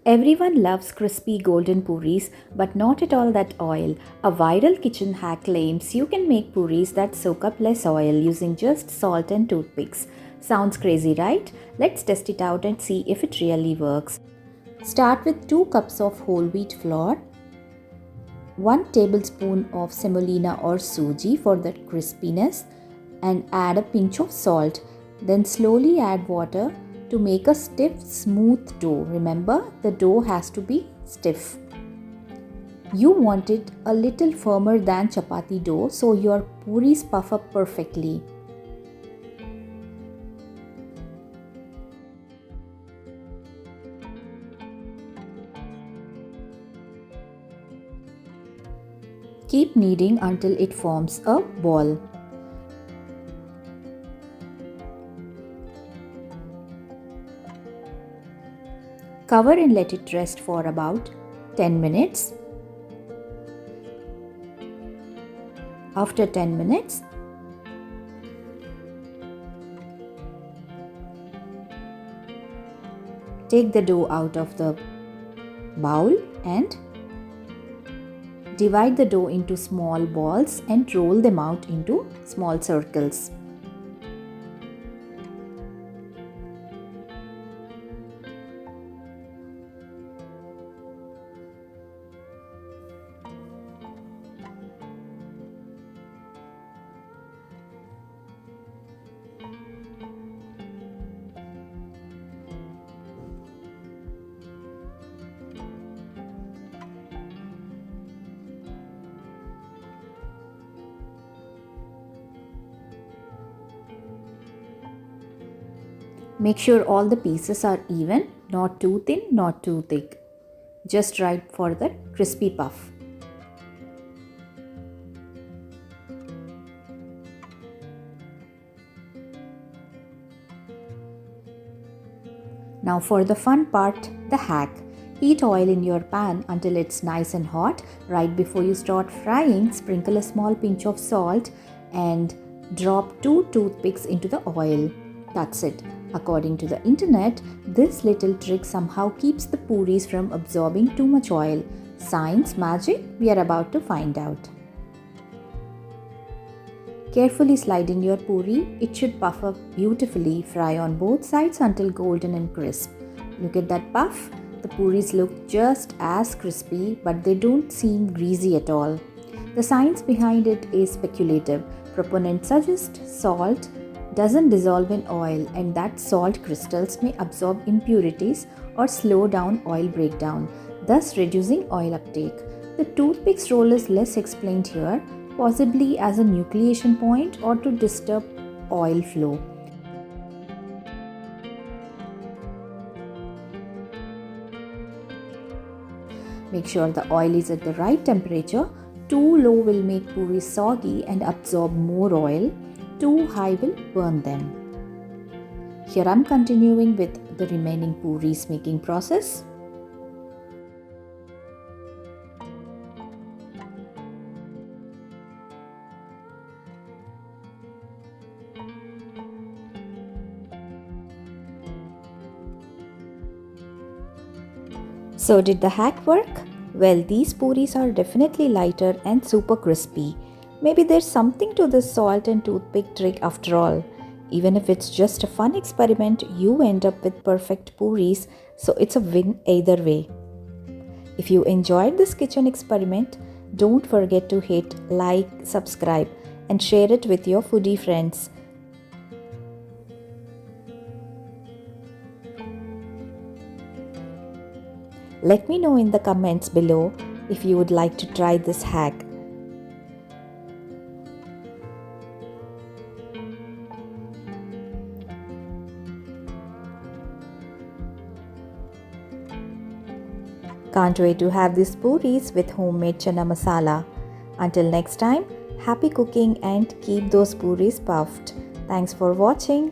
Everyone loves crispy golden puris, but not at all that oil. A viral kitchen hack claims you can make puris that soak up less oil using just salt and toothpicks. Sounds crazy, right? Let's test it out and see if it really works. Start with 2 cups of whole wheat flour, 1 tablespoon of semolina or suji for the crispiness, and add a pinch of salt. Then slowly add water to make a stiff, smooth dough. Remember, the dough has to be stiff. You want it a little firmer than chapati dough so your puris puff up perfectly. Keep kneading until it forms a ball. Cover and let it rest for about 10 minutes. After 10 minutes, take the dough out of the bowl and divide the dough into small balls and roll them out into small circles. Make sure all the pieces are even, not too thin, not too thick. Just right for the crispy puff. Now for the fun part, the hack. Heat oil in your pan until it's nice and hot. Right before you start frying, sprinkle a small pinch of salt and drop 2 toothpicks into the oil. That's it. According to the internet, this little trick somehow keeps the puris from absorbing too much oil. Science, magic? We are about to find out. Carefully slide in your puri. It should puff up beautifully. Fry on both sides until golden and crisp. Look at that puff. The puris look just as crispy, but they don't seem greasy at all. The science behind it is speculative. Proponents suggest salt doesn't dissolve in oil and that salt crystals may absorb impurities or slow down oil breakdown, thus reducing oil uptake. The toothpick's role is less explained here, possibly as a nucleation point or to disturb oil flow. Make sure the oil is at the right temperature. Too low will make puris soggy and absorb more oil. Too high will burn them. Here I'm continuing with the remaining puris making process. So did the hack work? Well, these puris are definitely lighter and super crispy. Maybe there's something to this salt and toothpick trick after all. Even if it's just a fun experiment, you end up with perfect puris, so it's a win either way. If you enjoyed this kitchen experiment, don't forget to hit like, subscribe, and share it with your foodie friends. Let me know in the comments below if you would like to try this hack. Can't wait to have these puris with homemade chana masala. Until next time, happy cooking and keep those puris puffed. Thanks for watching.